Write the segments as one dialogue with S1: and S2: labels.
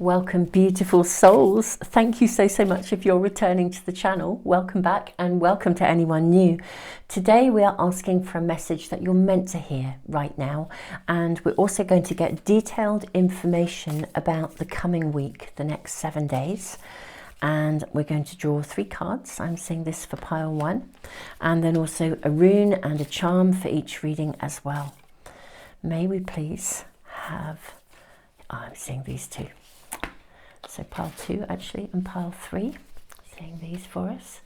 S1: Welcome, beautiful souls. Thank you so much if you're returning to the channel. Welcome back, and welcome to anyone new. Today we are asking for a message that you're meant to hear right now, and we're also going to get detailed information about the coming week, the next 7 days. And we're going to draw 3 cards. I'm seeing this for pile 1, and then also a rune and a charm for each reading as well. May we please have, I'm seeing these 2. So pile 2 actually, and pile 3, seeing these for us.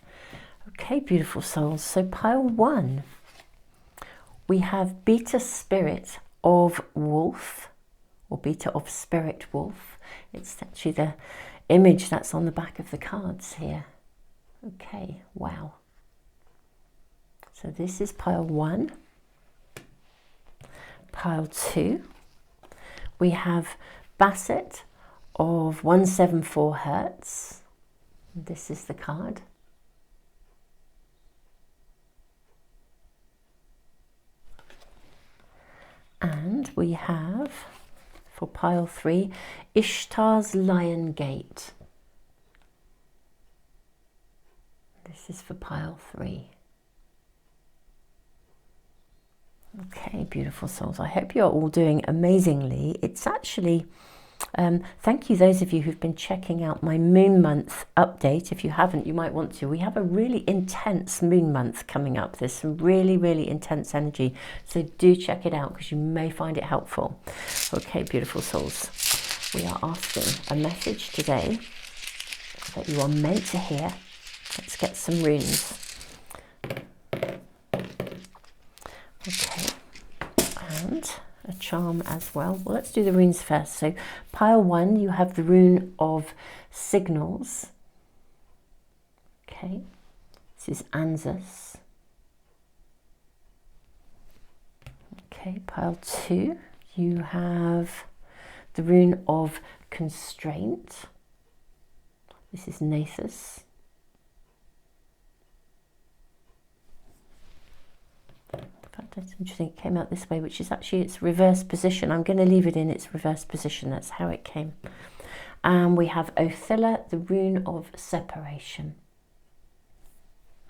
S1: Okay, beautiful souls. So pile 1, we have Beta Spirit of Wolf, or Beta of Spirit Wolf. It's actually the image that's on the back of the cards here. Okay, wow. So this is pile 1. Pile 2, we have Basset of 174 Hertz. This is the card. And we have, for pile 3, Ishtar's Lion Gate. This is for pile 3. Okay, beautiful souls. I hope you're all doing amazingly. It's actually, thank you those of you who've been checking out my moon month update. If you haven't, you might want to. We have a really intense moon month coming up. There's some really intense energy. So do check it out because you may find it helpful. Okay, beautiful souls. We are asking a message today that you are meant to hear. Let's get some runes. Okay, and a charm as well. Well, let's do the runes first. So pile 1, you have the rune of Signals. Okay, this is Anzus. Okay, pile 2, you have the rune of Constraint. This is Nathus. That's interesting, it came out this way, which is actually its reverse position. I'm going to leave it in its reverse position. That's how it came. And we have Othilla, the rune of Separation,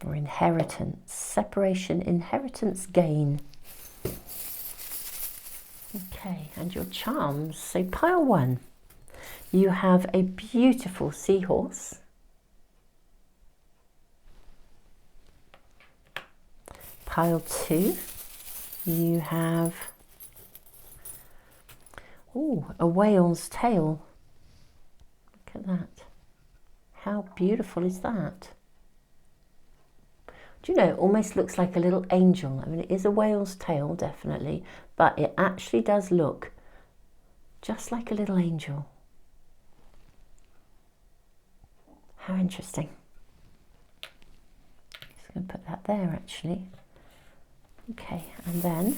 S1: or Inheritance. Separation, inheritance, gain. Okay, and your charms. So pile 1, you have a beautiful seahorse. Pile 2, you have a whale's tail. Look at that. How beautiful is that? Do you know, it almost looks like a little angel. I mean, it is a whale's tail, definitely, but it actually does look just like a little angel. How interesting. Just going to put that there, actually. Okay, and then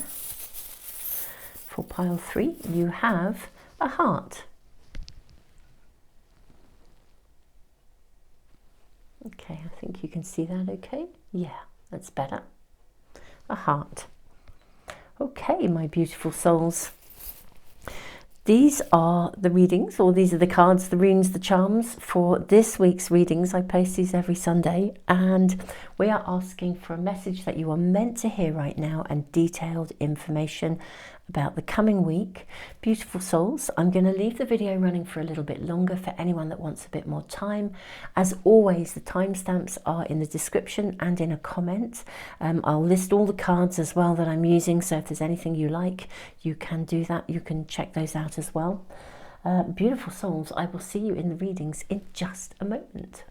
S1: for pile 3, you have a heart. Okay, I think you can see that okay. Yeah, that's better. A heart. Okay, my beautiful souls. These are the readings, or these are the cards, the runes, the charms for this week's readings. I post these every Sunday, and we are asking for a message that you are meant to hear right now and detailed information about the coming week. Beautiful souls, I'm going to leave the video running for a little bit longer for anyone that wants a bit more time. As always, the timestamps are in the description and in a comment. I'll list all the cards as well that I'm using, so if there's anything you like, you can do that. You can check those out as well. Beautiful souls, I will see you in the readings in just a moment.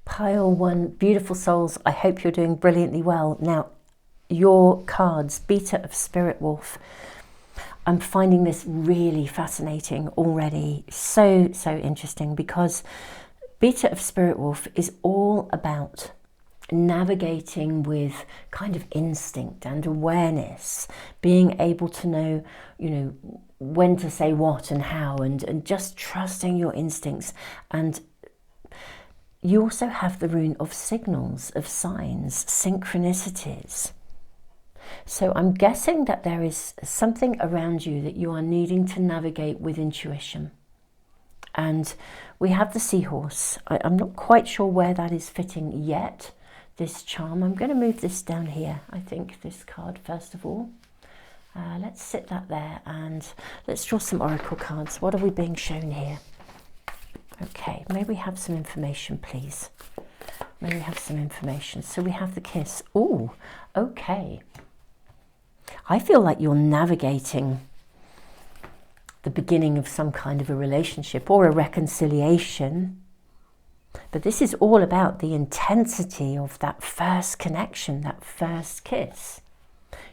S1: Pile 1, beautiful souls, I hope you're doing brilliantly well. Now, your cards, Beta of Spirit Wolf. I'm finding this really fascinating already. So interesting, because Beta of Spirit Wolf is all about navigating with kind of instinct and awareness, being able to know, you know, when to say what and how, and just trusting your instincts. And you also have the rune of signals, of signs, synchronicities. So I'm guessing that there is something around you that you are needing to navigate with intuition. And we have the seahorse. I'm not quite sure where that is fitting yet, this charm. I'm going to move this down here, I think, this card first of all. Let's sit that there and let's draw some oracle cards. What are we being shown here? Okay, may we have some information, please? May we have some information? So we have the kiss. Oh, okay. I feel like you're navigating the beginning of some kind of a relationship or a reconciliation. But this is all about the intensity of that first connection, that first kiss.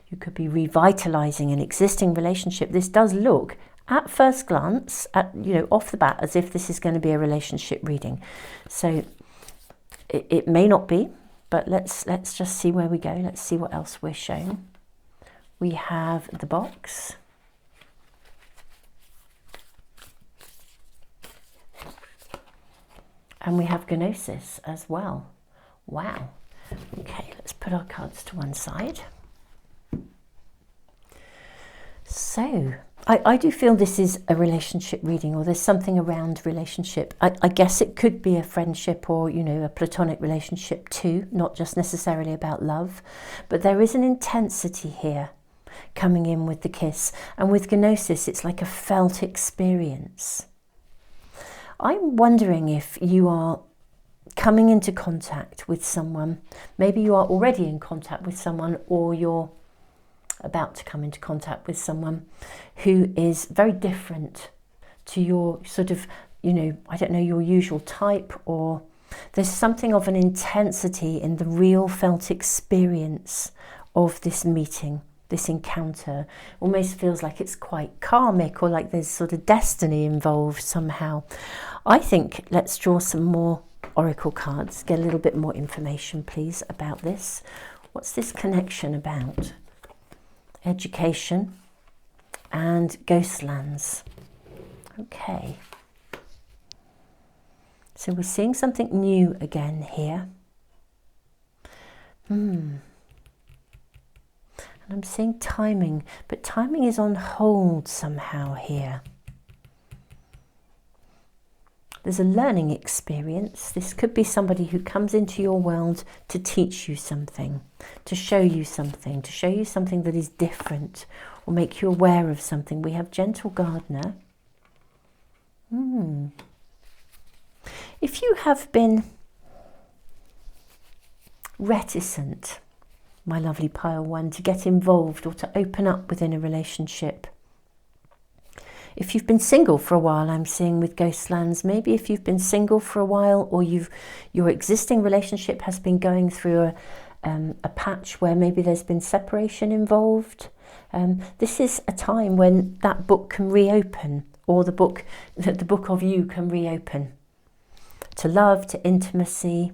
S1: You could be revitalizing an existing relationship. This does look, at first glance, off the bat, as if this is going to be a relationship reading. So it may not be, but let's just see where we go. Let's see what else we're shown. We have the box. And we have Gnosis as well. Wow. Okay, let's put our cards to one side. So, I do feel this is a relationship reading, or there's something around relationship. I guess it could be a friendship or, a platonic relationship too, not just necessarily about love. But there is an intensity here coming in with the kiss. And with Gnosis, it's like a felt experience. I'm wondering if you are coming into contact with someone. Maybe you are already in contact with someone, or you're about to come into contact with someone who is very different to your sort of, I don't know, your usual type, or there's something of an intensity in the real felt experience of this meeting, this encounter. Almost feels like it's quite karmic, or like there's sort of destiny involved somehow. I think let's draw some more oracle cards, get a little bit more information, please, about this. What's this connection about? Education and ghostlands. Okay. So we're seeing something new again here. And I'm seeing timing, but timing is on hold somehow here. There's a learning experience. This could be somebody who comes into your world to teach you something, to show you something, that is different, or make you aware of something. We have Gentle Gardener. If you have been reticent, my lovely pile one, to get involved or to open up within a relationship, if you've been single for a while, I'm seeing with Ghostlands, maybe if you've been single for a while, or your existing relationship has been going through a patch where maybe there's been separation involved, this is a time when that book can reopen, or the book of you can reopen to love, to intimacy,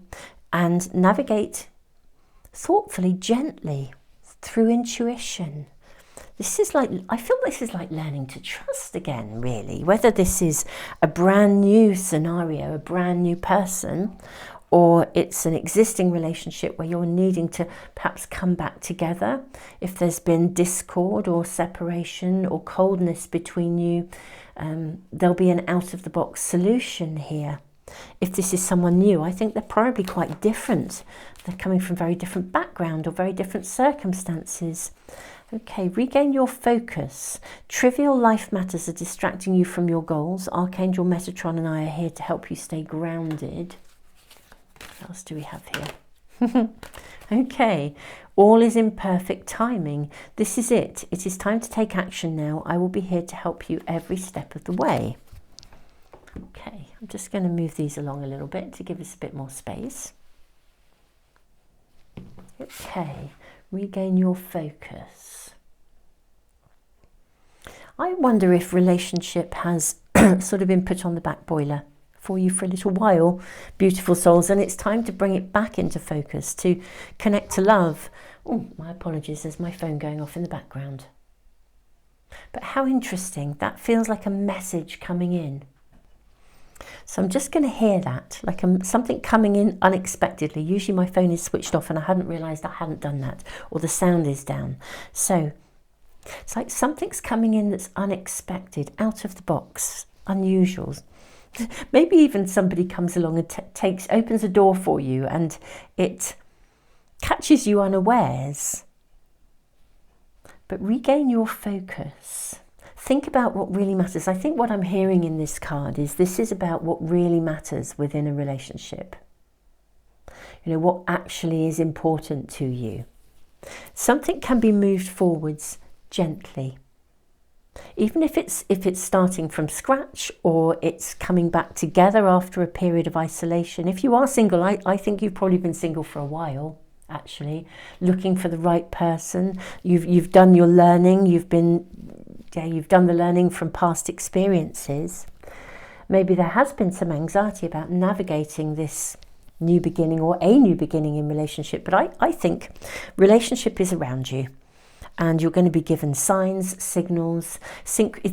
S1: and navigate thoughtfully, gently, through intuition. I feel this is like learning to trust again, really. Whether this is a brand new scenario, a brand new person, or it's an existing relationship where you're needing to perhaps come back together. If there's been discord or separation or coldness between you, there'll be an out-of-the-box solution here. If this is someone new, I think they're probably quite different. They're coming from very different background or very different circumstances. Okay, regain your focus. Trivial life matters are distracting you from your goals. Archangel Metatron and I are here to help you stay grounded. What else do we have here? Okay, all is in perfect timing. This is it. It is time to take action now. I will be here to help you every step of the way. Okay, I'm just going to move these along a little bit to give us a bit more space. Okay, regain your focus. I wonder if relationship has sort of been put on the back boiler for you for a little while, beautiful souls, and it's time to bring it back into focus, to connect to love. Oh, my apologies, there's my phone going off in the background. But how interesting, that feels like a message coming in. So I'm just going to hear that, like something coming in unexpectedly. Usually my phone is switched off and I hadn't realised I hadn't done that, or the sound is down. So it's like something's coming in that's unexpected, out of the box, unusual. Maybe even somebody comes along and opens a door for you and it catches you unawares. But regain your focus. Think about what really matters. I think what I'm hearing in this card is this is about what really matters within a relationship. You know, what actually is important to you. Something can be moved forwards gently. Even if it's starting from scratch or it's coming back together after a period of isolation. If you are single, I think you've probably been single for a while, actually, looking for the right person. You've done your learning, you've done the learning from past experiences. Maybe there has been some anxiety about navigating this new beginning or a new beginning in relationship, but I think relationship is around you. And you're going to be given signs, signals,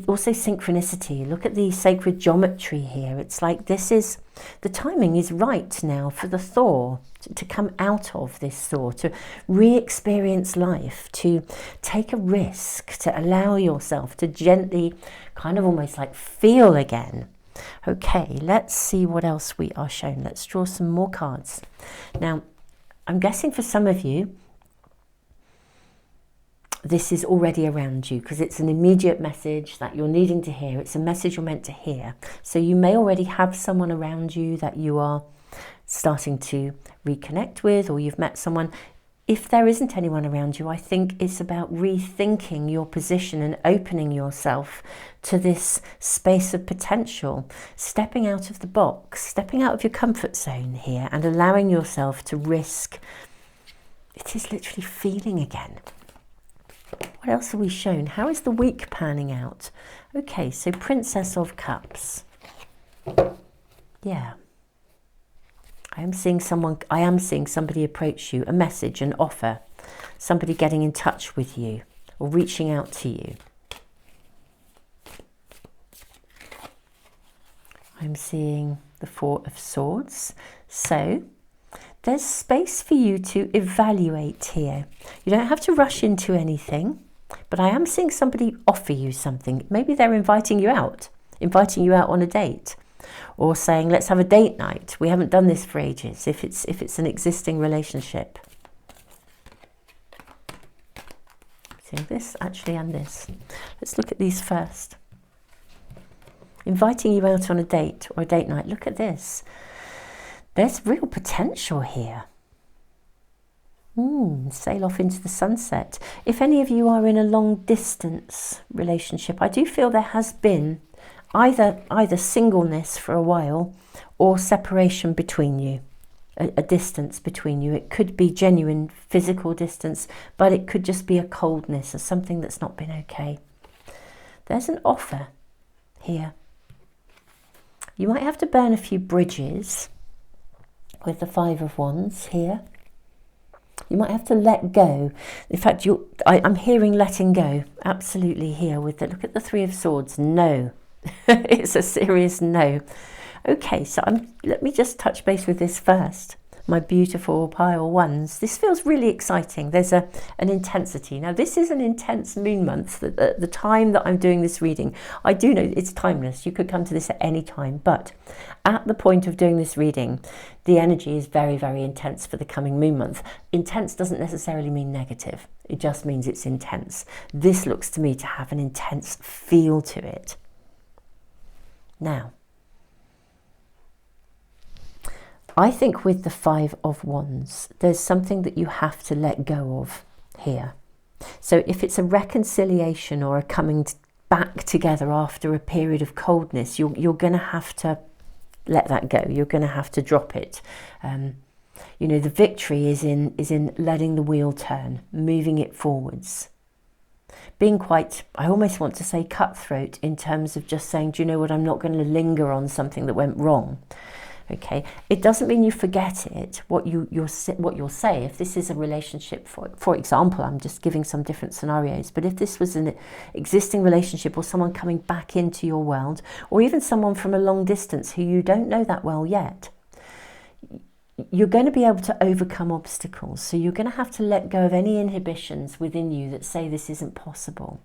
S1: also synchronicity. Look at the sacred geometry here. It's like the timing is right now for the Thor to come out of this Thor, to re-experience life, to take a risk, to allow yourself to gently kind of almost like feel again. Okay, let's see what else we are shown. Let's draw some more cards. Now, I'm guessing for some of you, this is already around you because it's an immediate message that you're needing to hear. It's a message you're meant to hear. So you may already have someone around you that you are starting to reconnect with, or you've met someone. If there isn't anyone around you, I think it's about rethinking your position and opening yourself to this space of potential, stepping out of the box, stepping out of your comfort zone here and allowing yourself to risk. It is literally feeling again. What else are we shown? How is the week panning out? Okay, so Princess of Cups. Yeah. I am seeing somebody approach you, a message, an offer, somebody getting in touch with you or reaching out to you. I'm seeing the Four of Swords. So there's space for you to evaluate here. You don't have to rush into anything, but I am seeing somebody offer you something. Maybe they're inviting you out on a date, or saying, let's have a date night. We haven't done this for ages, if it's an existing relationship. Seeing this, actually, and this. Let's look at these first. Inviting you out on a date or a date night. Look at this. There's real potential here. Sail off into the sunset. If any of you are in a long distance relationship, I do feel there has been either singleness for a while or separation between you, a distance between you. It could be genuine physical distance, but it could just be a coldness or something that's not been okay. There's an offer here. You might have to burn a few bridges with the Five of Wands here. You might have to let go. In fact, I'm hearing letting go, absolutely here with look at the Three of Swords. No, it's a serious no. Okay, so let me just touch base with this first. My beautiful pile ones. This feels really exciting. There's an intensity. Now, this is an intense moon month. The time that I'm doing this reading, I do know it's timeless. You could come to this at any time. But at the point of doing this reading, the energy is very, very intense for the coming moon month. Intense doesn't necessarily mean negative. It just means it's intense. This looks to me to have an intense feel to it. Now, I think with the Five of Wands, there's something that you have to let go of here. So if it's a reconciliation or a coming back together after a period of coldness, you're going to have to let that go. You're going to have to drop it. You know, the victory is in letting the wheel turn, moving it forwards. Being quite, I almost want to say cutthroat, in terms of just saying, do you know what, I'm not going to linger on something that went wrong. Okay, it doesn't mean you forget it. What you'll say, if this is a relationship, for example, I'm just giving some different scenarios, but if this was an existing relationship, or someone coming back into your world, or even someone from a long distance who you don't know that well yet, you're going to be able to overcome obstacles. So you're going to have to let go of any inhibitions within you that say this isn't possible.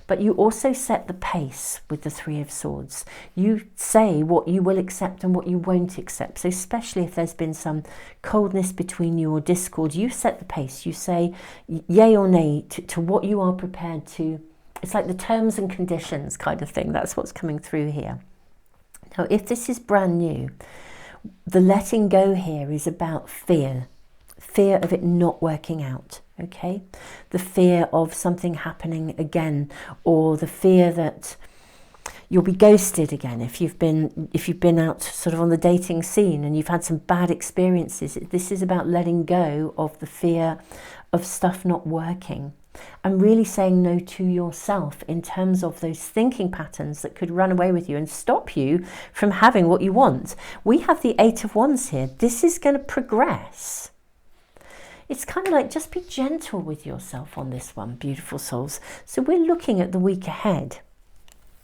S1: But you also set the pace with the Three of Swords. You say what you will accept and what you won't accept. So especially if there's been some coldness between you or discord, you set the pace. You say yay or nay to what you are prepared to. It's like the terms and conditions kind of thing. That's what's coming through here. Now, if this is brand new, the letting go here is about fear of it not working out, okay? The fear of something happening again, or the fear that you'll be ghosted again if you've been out sort of on the dating scene and you've had some bad experiences. This is about letting go of the fear of stuff not working, and really saying no to yourself in terms of those thinking patterns that could run away with you and stop you from having what you want. We have the Eight of Wands here. This is going to progress. It's kind of like, just be gentle with yourself on this one, beautiful souls. So we're looking at the week ahead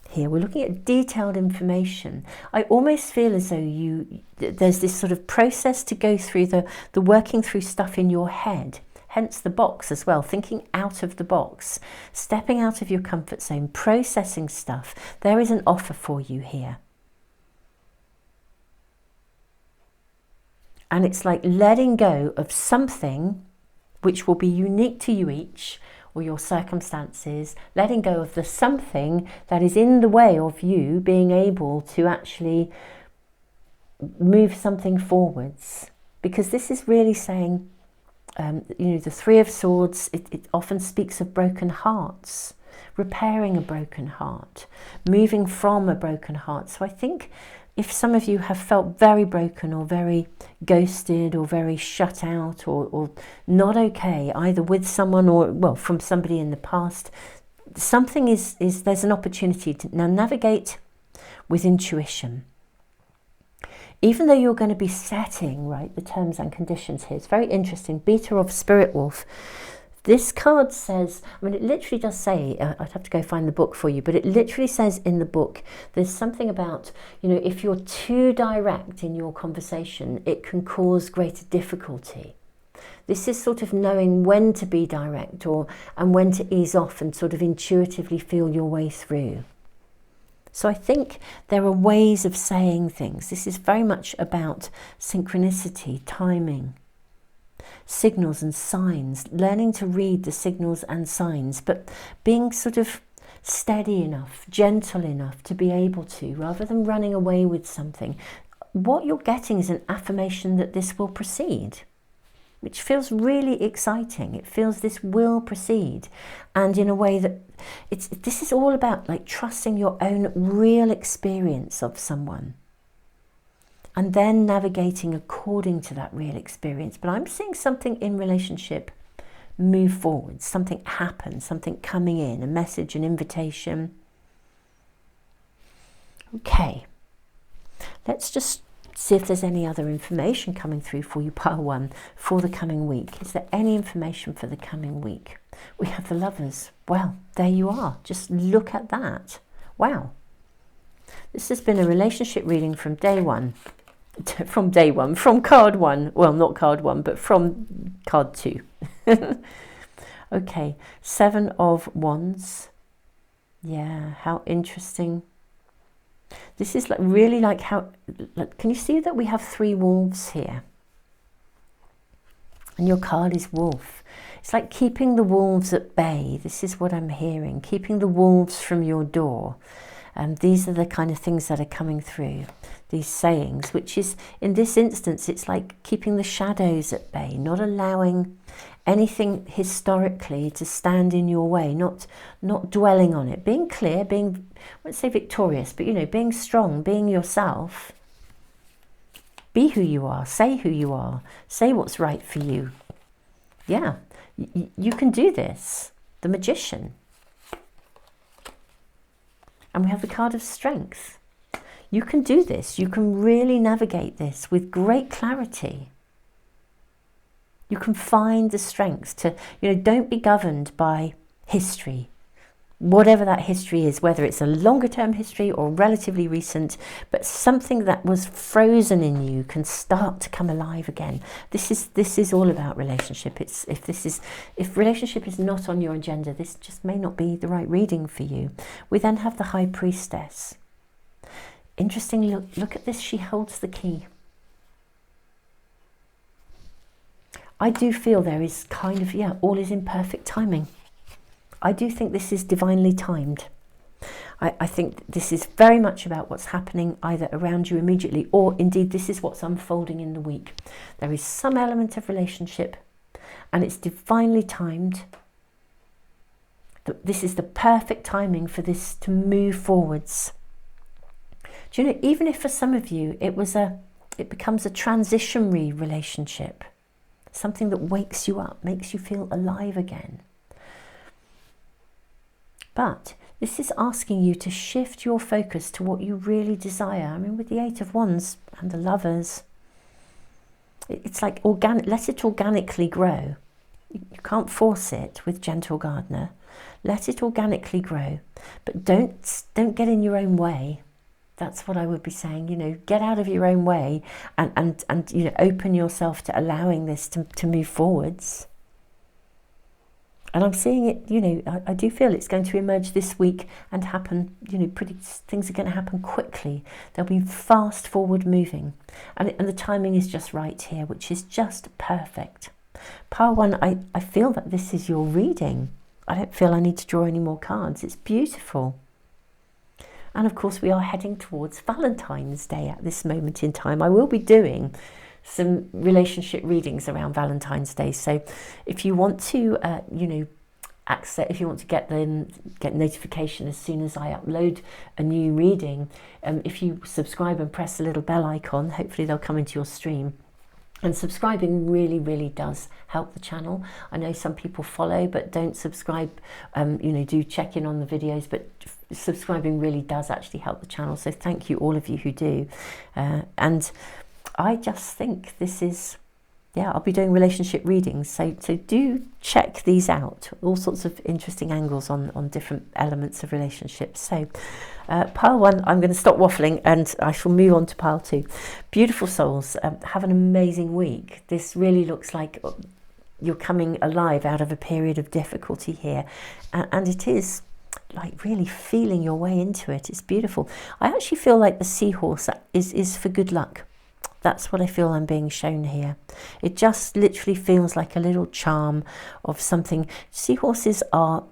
S1: here. We're looking at detailed information. I almost feel as though there's this sort of process to go through, the working through stuff in your head. Hence the box as well, thinking out of the box, stepping out of your comfort zone, processing stuff. There is an offer for you here. And it's like letting go of something which will be unique to you each, or your circumstances, letting go of the something that is in the way of you being able to actually move something forwards. Because this is really saying, you know, the Three of Swords, it often speaks of broken hearts, repairing a broken heart, moving from a broken heart. So I think if some of you have felt very broken, or very ghosted, or very shut out, or not okay, either with someone or, well, from somebody in the past, something there's an opportunity to now navigate with intuition. Even though you're going to be setting, right, the terms and conditions here. It's very interesting. Beater of Spirit Wolf. This card says, I mean, it literally does say, I'd have to go find the book for you, but it literally says in the book, there's something about, you know, if you're too direct in your conversation, it can cause greater difficulty. This is sort of knowing when to be direct, and when to ease off and sort of intuitively feel your way through. So I think there are ways of saying things. This is very much about synchronicity, timing, signals and signs, learning to read the signals and signs, but being sort of steady enough, gentle enough to be able to, rather than running away with something. What you're getting is an affirmation that this will proceed, which feels really exciting. It feels this will proceed, and in a way that this is all about like trusting your own real experience of someone, and then navigating according to that real experience. But I'm seeing something in relationship move forward, something happen, something coming in, a message, an invitation. Okay, let's just see if there's any other information coming through for you, pile one, for the coming week. Is there any information for the coming week? We have the Lovers. Well, there you are. Just look at that. Wow. This has been a relationship reading from day one. From card one. Well, not card one, but from card two. Okay, Seven of Wands. Yeah, how interesting. This is like really like how, like, can you see that we have three wolves here? And your card is wolf. It's like keeping the wolves at bay. This is what I'm hearing. Keeping the wolves from your door. These are the kind of things that are coming through, these sayings, which is, in this instance, it's like keeping the shadows at bay, not allowing anything historically to stand in your way, not dwelling on it, being clear, being, I won't say victorious, but, you know, being strong, being yourself. Be who you are, say who you are, say what's right for you. Yeah, you can do this. The Magician. And we have the card of Strength. You can do this. You can really navigate this with great clarity. You can find the strength to, you know, don't be governed by history. Whatever that history is, whether it's a longer term history or relatively recent, but something that was frozen in you can start to come alive again. This is all about relationship. If relationship is not on your agenda, this just may not be the right reading for you. We then have the High Priestess. Interestingly, look at this. She holds the key. I do feel there is kind of, yeah, all is in perfect timing. I do think this is divinely timed. I think this is very much about what's happening either around you immediately, or indeed this is what's unfolding in the week. There is some element of relationship and it's divinely timed. This is the perfect timing for this to move forwards. Do you know, even if for some of you it becomes a transitionary relationship, something that wakes you up, makes you feel alive again. But this is asking you to shift your focus to what you really desire. I mean, with the Eight of Wands and the Lovers, it's like let it organically grow. You can't force it with Gentle Gardener. Let it organically grow, but don't get in your own way. That's what I would be saying. You know, get out of your own way and you know, open yourself to allowing this to move forwards. And I'm seeing it, you know, I do feel it's going to emerge this week and happen, you know, things are going to happen quickly. They'll be fast forward moving. And the timing is just right here, which is just perfect. Pile 1, I feel that this is your reading. I don't feel I need to draw any more cards. It's beautiful. And of course, we are heading towards Valentine's Day at this moment in time. I will be doing some relationship readings around Valentine's Day. So if you want to, you know, if you want to get notification as soon as I upload a new reading, if you subscribe and press the little bell icon, hopefully they'll come into your stream. And subscribing really, really does help the channel. I know some people follow but don't subscribe, you know, do check in on the videos, but subscribing really does actually help the channel. So thank you, all of you who do. And I just think this is, yeah, I'll be doing relationship readings. So do check these out. All sorts of interesting angles on different elements of relationships. So pile 1, I'm going to stop waffling and I shall move on to pile 2. Beautiful souls, have an amazing week. This really looks like you're coming alive out of a period of difficulty here. And it is like really feeling your way into it. It's beautiful. I actually feel like the seahorse is for good luck. That's what I feel I'm being shown here. It just literally feels like a little charm of something. Seahorses are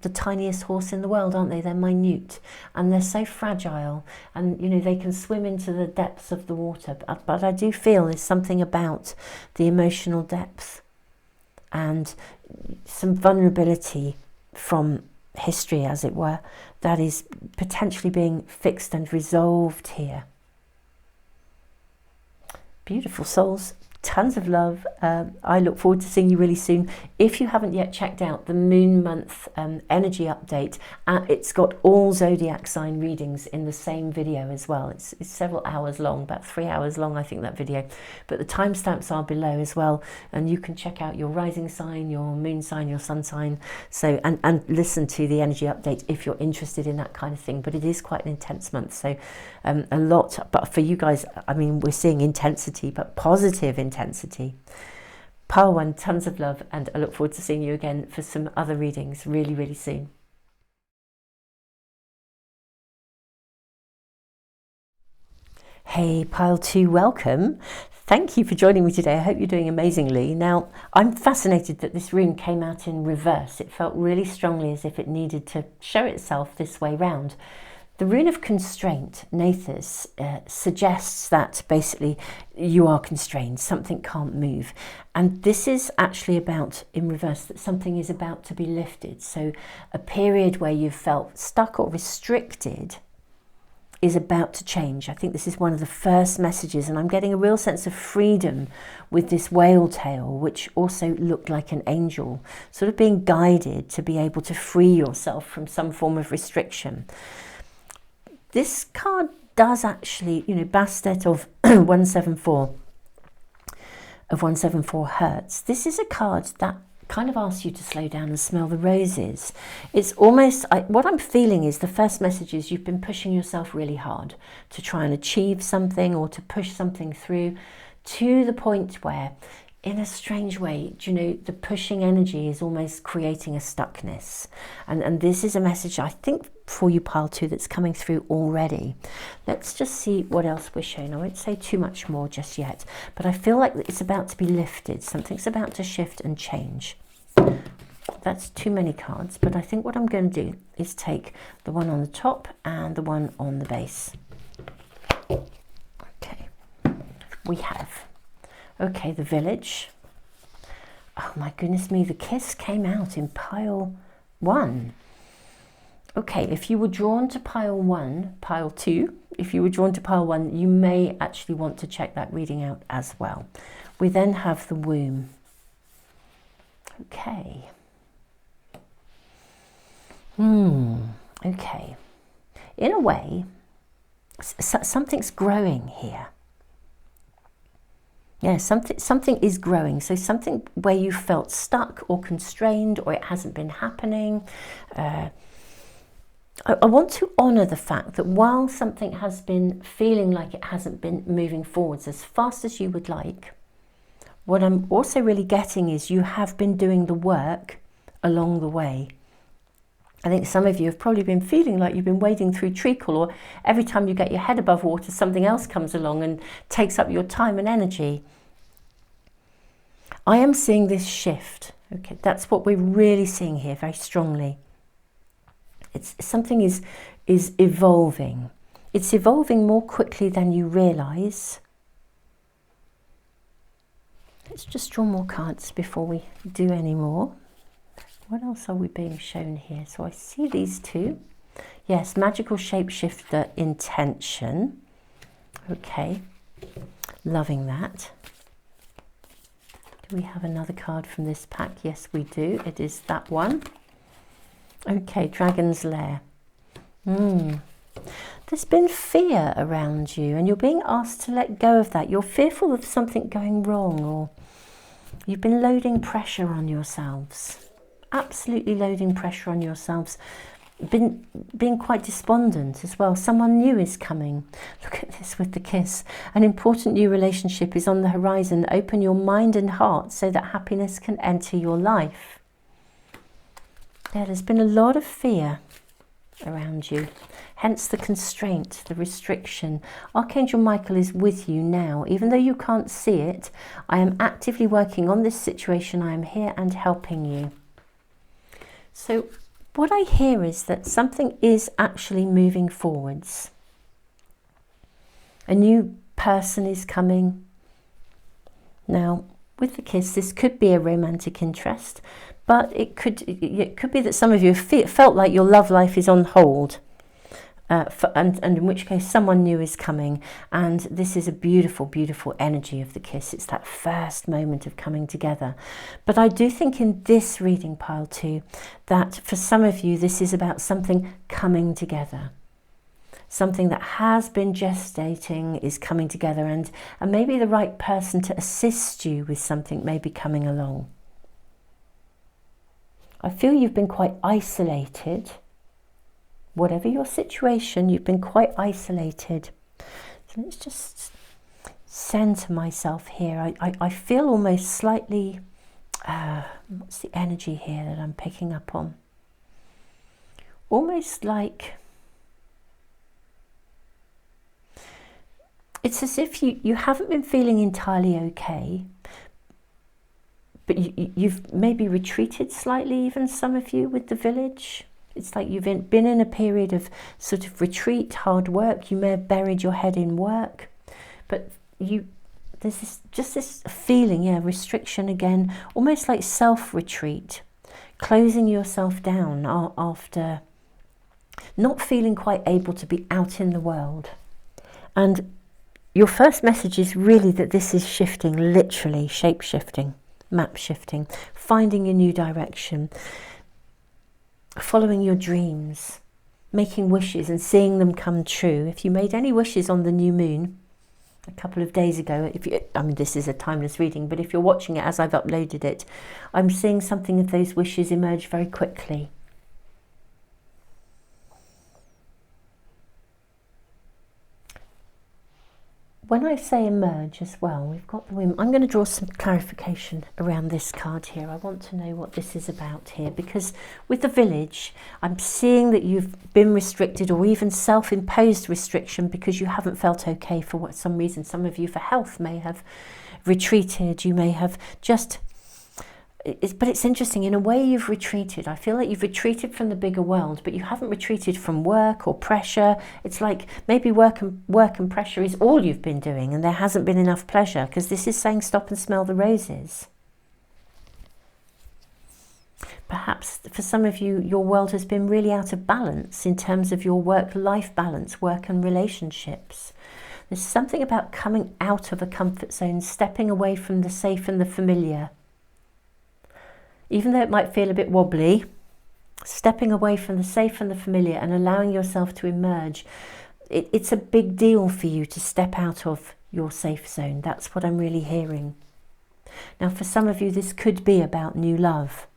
S1: the tiniest horse in the world, aren't they? They're minute and they're so fragile, and you know, they can swim into the depths of the water, but I do feel there's something about the emotional depth and some vulnerability from history, as it were, that is potentially being fixed and resolved here. Beautiful souls, tons of love. I look forward to seeing you really soon. If you haven't yet checked out the moon month energy update, it's got all zodiac sign readings in the same video as well. It's several hours long, about 3 hours long, I think, that video, but the timestamps are below as well, and you can check out your rising sign, your moon sign, your sun sign, so and listen to the energy update if you're interested in that kind of thing. But it is quite an intense month, so a lot, but for you guys, I mean, we're seeing intensity, but positive intensity. Pile 1, tons of love, and I look forward to seeing you again for some other readings really, really soon. Hey, pile 2, welcome. Thank you for joining me today. I hope you're doing amazingly. Now, I'm fascinated that this rune came out in reverse. It felt really strongly as if it needed to show itself this way round. The rune of constraint, Nathis, suggests that basically you are constrained, something can't move. And this is actually about, in reverse, that something is about to be lifted. So a period where you've felt stuck or restricted is about to change. I think this is one of the first messages, and I'm getting a real sense of freedom with this whale tail, which also looked like an angel, sort of being guided to be able to free yourself from some form of restriction. This card does actually, you know, Bastet of 174 Hertz. This is a card that kind of asks you to slow down and smell the roses. It's almost, what I'm feeling is the first message is you've been pushing yourself really hard to try and achieve something or to push something through, to the point where, in a strange way, you know, the pushing energy is almost creating a stuckness. And this is a message, I think, for you, pile 2, that's coming through already. Let's just see what else we're showing. I won't say too much more just yet, but I feel like it's about to be lifted. Something's about to shift and change. That's too many cards, but I think what I'm going to do is take the one on the top and the one on the base. Okay, we have... Okay, the Village. Oh my goodness me, the Kiss came out in pile 1. Okay, if you were drawn to pile 1, pile 2, if you were drawn to pile 1, you may actually want to check that reading out as well. We then have the Womb. Okay. Okay. In a way, something's growing here. Yeah, something is growing. So something where you felt stuck or constrained, or it hasn't been happening. I want to honour the fact that while something has been feeling like it hasn't been moving forwards as fast as you would like, what I'm also really getting is you have been doing the work along the way. I think some of you have probably been feeling like you've been wading through treacle, or every time you get your head above water, something else comes along and takes up your time and energy. I am seeing this shift. Okay, that's what we're really seeing here very strongly. Something is evolving. It's evolving more quickly than you realise. Let's just draw more cards before we do any more. What else are we being shown here? So I see these two. Yes, magical shapeshifter intention. Okay, loving that. Do we have another card from this pack? Yes, we do. It is that one. Okay, Dragon's Lair. There's been fear around you, and you're being asked to let go of that. You're fearful of something going wrong, or you've been loading pressure on yourselves. Absolutely loading pressure on yourselves, being quite despondent as well. Someone new is coming. Look at this with the Kiss. An important new relationship is on the horizon. Open your mind and heart so that happiness can enter your life. Yeah, there's been a lot of fear around you, hence the constraint, the restriction. Archangel Michael is with you now. Even though you can't see it, I am actively working on this situation. I am here and helping you. So what I hear is that something is actually moving forwards. A new person is coming. Now, with the Kiss, this could be a romantic interest, but it could be that some of you felt like your love life is on hold. And in which case someone new is coming, and this is a beautiful, beautiful energy of the Kiss. It's that first moment of coming together. But I do think in this reading, pile 2, that for some of you this is about something coming together. Something that has been gestating is coming together, and maybe the right person to assist you with something may be coming along. I feel you've been quite isolated. Whatever your situation, you've been quite isolated. So let's just center myself here. I feel almost slightly, what's the energy here that I'm picking up on? Almost like, it's as if you haven't been feeling entirely okay, but you've maybe retreated slightly, even some of you with the Village. It's like you've been in a period of sort of retreat, hard work. You may have buried your head in work, but there's this feeling, yeah, restriction again, almost like self-retreat, closing yourself down after not feeling quite able to be out in the world. And your first message is really that this is shifting, literally shape-shifting, map-shifting, finding a new direction, following your dreams, making wishes and seeing them come true. If you made any wishes on the new moon a couple of days ago, I mean, this is a timeless reading, but if you're watching it as I've uploaded it, I'm seeing something of those wishes emerge very quickly. When I say emerge as well, we've got the women. I'm going to draw some clarification around this card here. I want to know what this is about here, because with the village, I'm seeing that you've been restricted or even self-imposed restriction because you haven't felt okay for some reason. Some of you for health may have retreated. You may have just... But it's interesting, in a way you've retreated. I feel like you've retreated from the bigger world, but you haven't retreated from work or pressure. It's like maybe work and pressure is all you've been doing, and there hasn't been enough pleasure, because this is saying stop and smell the roses. Perhaps for some of you, your world has been really out of balance in terms of your work-life balance, work and relationships. There's something about coming out of a comfort zone, stepping away from the safe and the familiar. Even though it might feel a bit wobbly, stepping away from the safe and the familiar and allowing yourself to emerge, it's a big deal for you to step out of your safe zone. That's what I'm really hearing. Now, for some of you, this could be about new love.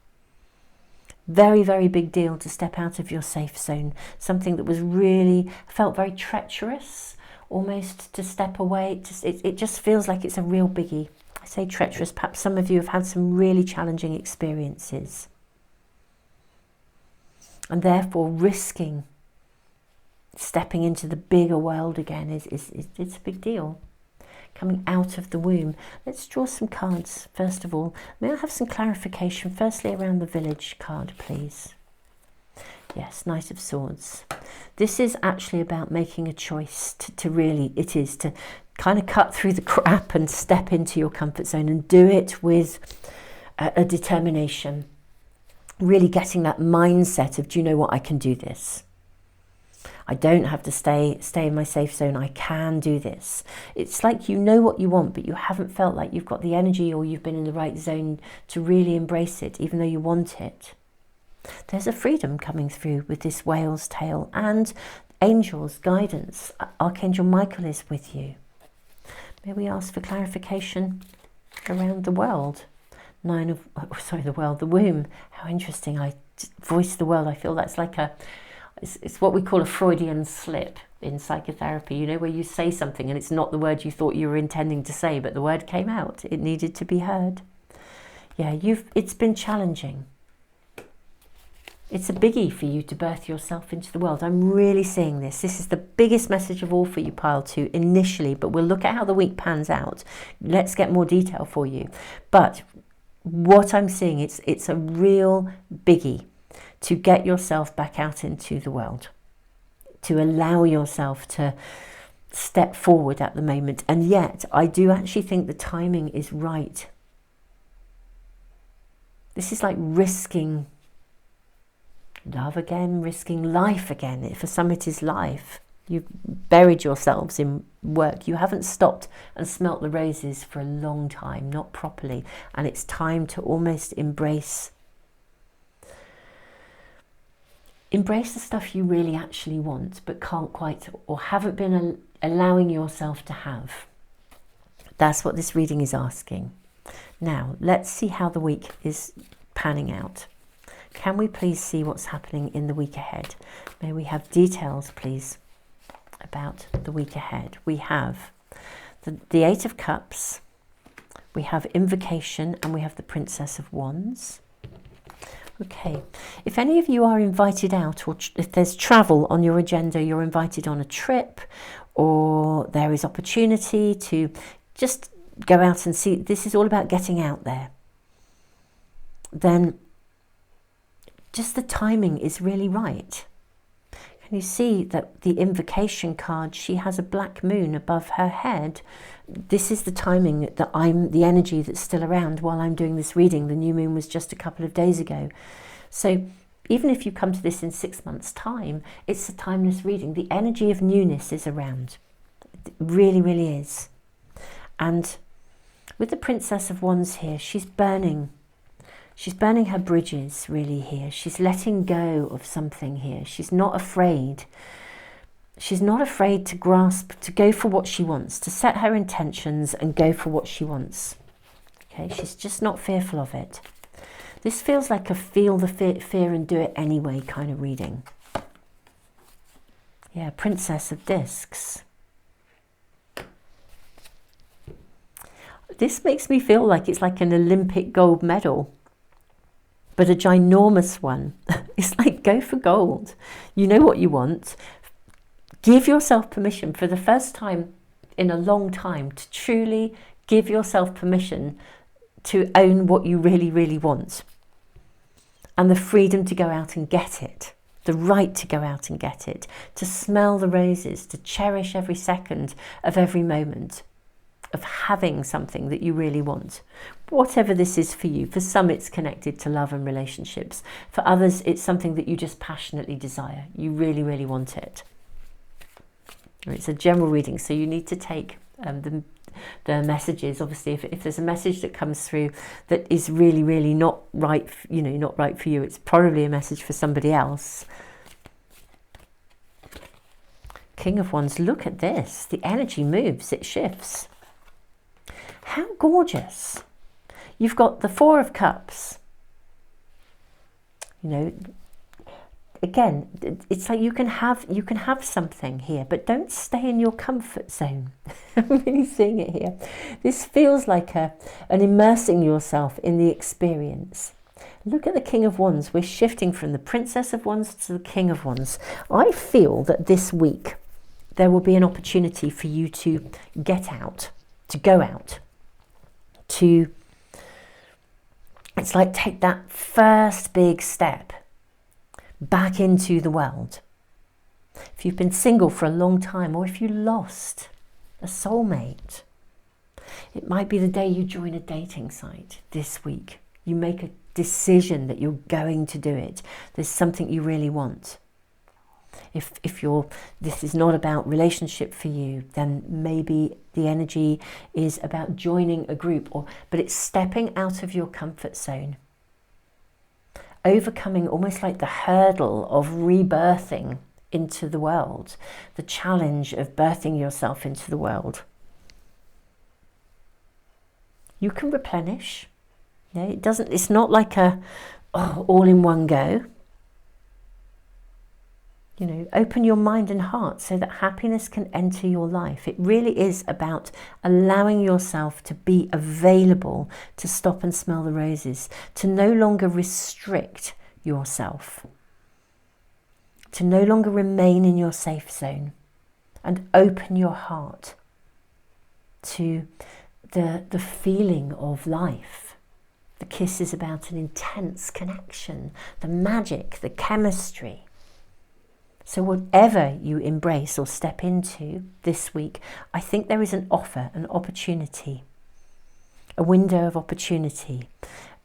S1: Very, very big deal to step out of your safe zone. Something that was really, felt very treacherous, almost to step away. It just feels like it's a real biggie. I say treacherous, perhaps some of you have had some really challenging experiences. And therefore risking stepping into the bigger world again it's a big deal. Coming out of the womb. Let's draw some cards first of all. May I have some clarification firstly around the village card, please? Yes, Knight of Swords. This is actually about making a choice to really, it is to kind of cut through the crap and step into your comfort zone and do it with a determination. Really getting that mindset of, do you know what, I can do this. I don't have to stay in my safe zone. I can do this. It's like you know what you want, but you haven't felt like you've got the energy or you've been in the right zone to really embrace it, even though you want it. There's a freedom coming through with this whale's tail, and angels, guidance. Archangel Michael is with you. May we ask for clarification around the world? The womb. How interesting. I voiced the world. I feel that's like it's what we call a Freudian slip in psychotherapy, you know, where you say something and it's not the word you thought you were intending to say, but the word came out. It needed to be heard. Yeah, it's been challenging. It's a biggie for you to birth yourself into the world. I'm really seeing this. This is the biggest message of all for you, pile 2, initially, but we'll look at how the week pans out. Let's get more detail for you. But what I'm seeing, it's a real biggie to get yourself back out into the world, to allow yourself to step forward at the moment. And yet, I do actually think the timing is right. This is like risking love again, risking life again. For some it is life. You've buried yourselves in work. You haven't stopped and smelt the roses for a long time, not properly. And it's time to almost embrace the stuff you really actually want, but can't quite, or haven't been allowing yourself to have. That's what this reading is asking. Now, let's see how the week is panning out. Can we please see what's happening in the week ahead? May we have details, please, about the week ahead. We have the 8 of Cups, we have Invocation, and we have the Princess of Wands. Okay, if any of you are invited out, or if there's travel on your agenda, you're invited on a trip, or there is opportunity to just go out and see, this is all about getting out there, then just the timing is really right. Can you see that the invocation card, she has a black moon above her head? This is the timing that the energy that's still around while I'm doing this reading. The new moon was just a couple of days ago. So even if you come to this in 6 months' time, it's a timeless reading. The energy of newness is around. It really, really is. And with the Princess of Wands here, she's burning her bridges really here. She's letting go of something here. She's not afraid. She's not afraid to grasp, to go for what she wants, to set her intentions and go for what she wants. Okay, she's just not fearful of it. This feels like a feel the fear and do it anyway kind of reading. Yeah, Princess of Discs. This makes me feel like it's like an Olympic gold medal, but a ginormous one. It's like, go for gold. You know what you want. Give yourself permission for the first time in a long time to truly give yourself permission to own what you really, really want. And the freedom to go out and get it. The right to go out and get it. To smell the roses. To cherish every second of every moment of having something that you really want. Whatever this is for you. For some it's connected to love and relationships. For others it's something that you just passionately desire. You really, really want it. It's a general reading, so you need to take the messages. Obviously, if there's a message that comes through that is really, really not right, not right for you, it's probably a message for somebody else. King of Wands, look at this. The energy moves, it shifts. How gorgeous. You've got the Four of Cups. Again, it's like you can have something here, but don't stay in your comfort zone. I'm really seeing it here. This feels like an immersing yourself in the experience. Look at the King of Wands. We're shifting from the Princess of Wands to the King of Wands. I feel that this week there will be an opportunity for you to get out, to go out, to, it's like take that first big step back into the world. If you've been single for a long time, or if you lost a soulmate, it might be the day you join a dating site this week. You make a decision that you're going to do it. There's something you really want. If this is not about relationship for you, then maybe the energy is about joining a group, but it's stepping out of your comfort zone. Overcoming almost like the hurdle of rebirthing into the world, the challenge of birthing yourself into the world. You can replenish. It's not like all in one go. Open your mind and heart so that happiness can enter your life. It really is about allowing yourself to be available to stop and smell the roses, to no longer restrict yourself, to no longer remain in your safe zone, and open your heart to the feeling of life. The kiss is about an intense connection, the magic, the chemistry. So whatever you embrace or step into this week, I think there is an offer, an opportunity, a window of opportunity.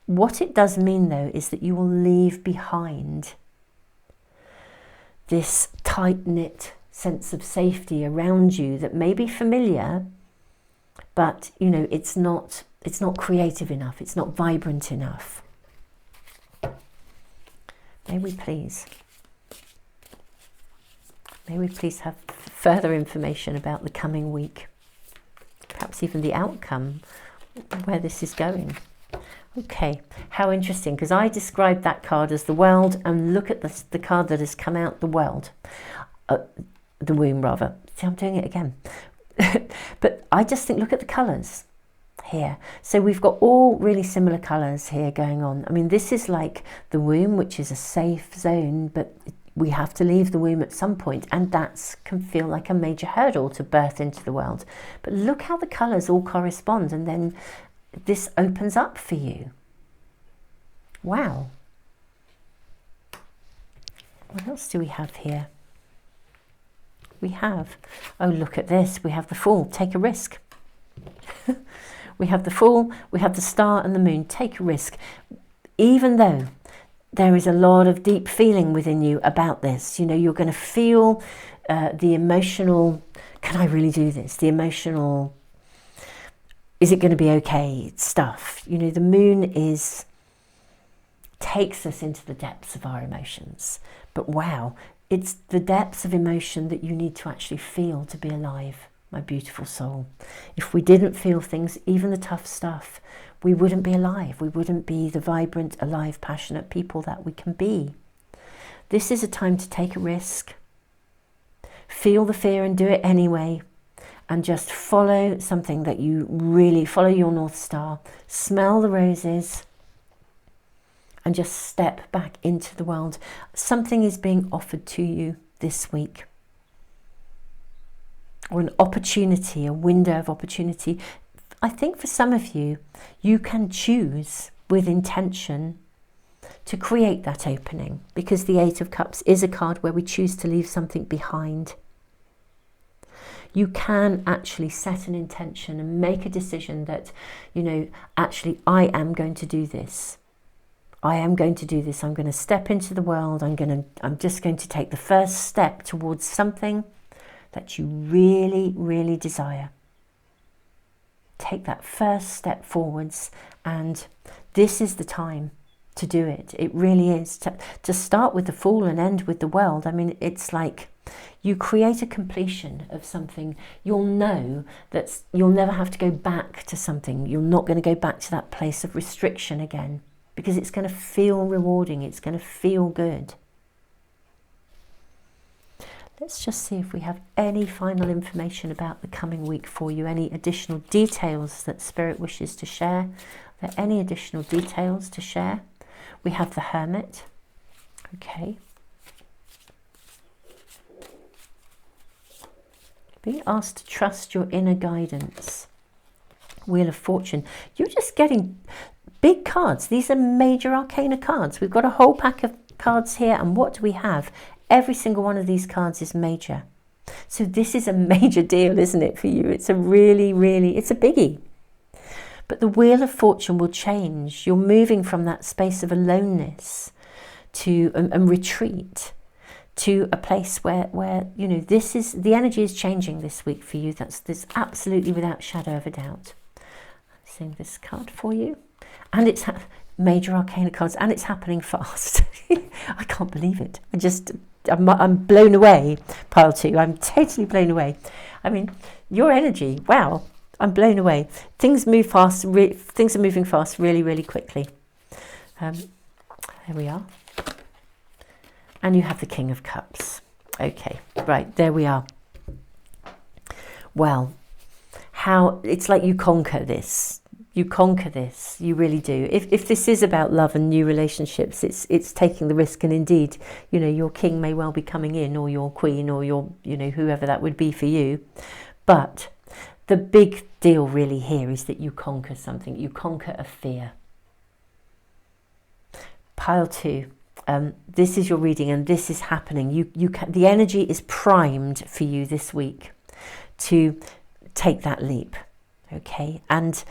S1: What it does mean, though, is that you will leave behind this tight-knit sense of safety around you that may be familiar, but, it's not creative enough. It's not vibrant enough. May we please have further information about the coming week, perhaps even the outcome, where this is going. Okay, how interesting, because I described that card as the World, and look at the card that has come out, the World, the Womb rather. See, I'm doing it again. But I just think, look at the colours here. So we've got all really similar colours here going on. I mean, this is like the womb, which is a safe zone, but we have to leave the womb at some point, and that can feel like a major hurdle to birth into the world. But look how the colours all correspond, and then this opens up for you. Wow. What else do we have here? We have, oh, look at this. We have the Fool. Take a risk. We have the Fool, we have the Star and the Moon. Take a risk. Even though there is a lot of deep feeling within you about this, you know, you're going to feel the emotional, can I really do this? The emotional, is it going to be okay stuff. You know, the Moon takes us into the depths of our emotions. But wow, it's the depths of emotion that you need to actually feel to be alive, my beautiful soul. If we didn't feel things, even the tough stuff, we wouldn't be alive. We wouldn't be the vibrant, alive, passionate people that we can be. This is a time to take a risk. Feel the fear and do it anyway. And just follow something that you really, follow your North Star. Smell the roses. And just step back into the world. Something is being offered to you this week. Or an opportunity, a window of opportunity. I think for some of you, you can choose with intention to create that opening, because the Eight of Cups is a card where we choose to leave something behind. You can actually set an intention and make a decision that, you know, actually I am going to do this. I am going to do this. I'm going to step into the world. I'm just going to take the first step towards something that you really, really desire. Take that first step forwards, and this is the time to do it. It really is. To start with the Fool and end with the World. I mean, it's like you create a completion of something. You'll know that you'll never have to go back to something. You're not going to go back to that place of restriction again, because it's going to feel rewarding. It's going to feel good. Let's just see if we have any final information about the coming week for you. Any additional details that Spirit wishes to share. Are there any additional details to share? We have the Hermit. Okay. Being asked to trust your inner guidance. Wheel of Fortune. You're just getting big cards. These are major arcana cards. We've got a whole pack of cards here, and what do we have? Every single one of these cards is major. So this is a major deal, isn't it, for you? It's a really, really, it's a biggie. But the Wheel of Fortune will change. You're moving from that space of aloneness to and retreat to a place where you know, this is, the energy is changing this week for you. That's absolutely without shadow of a doubt. I'm seeing this card for you. And it's major arcana cards, and it's happening fast. I can't believe it. I'm blown away, pile two. I'm totally blown away. I mean, your energy, wow, I'm blown away. Things move fast. Things are moving fast really, really quickly. There we are. And you have the King of Cups. Okay, right, there we are. Well, how, it's like you conquer this. You conquer this, you really do. If this is about love and new relationships, it's taking the risk, and indeed, you know, your king may well be coming in, or your queen, or your, you know, whoever that would be for you. But the big deal really here is that you conquer something. You conquer a fear. Pile two. This is your reading, and this is happening. The energy is primed for you this week to take that leap. Okay, and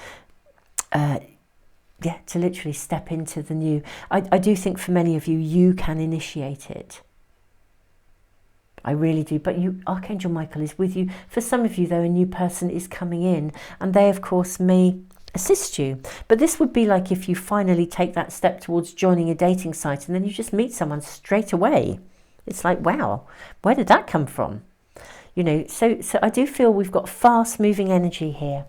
S1: yeah, to literally step into the new. I do think for many of you, you can initiate it. I really do. But Archangel Michael is with you. For some of you, though, a new person is coming in, and they, of course, may assist you. But this would be like if you finally take that step towards joining a dating site, and then you just meet someone straight away. It's like, wow, where did that come from? You know, so I do feel we've got fast-moving energy here.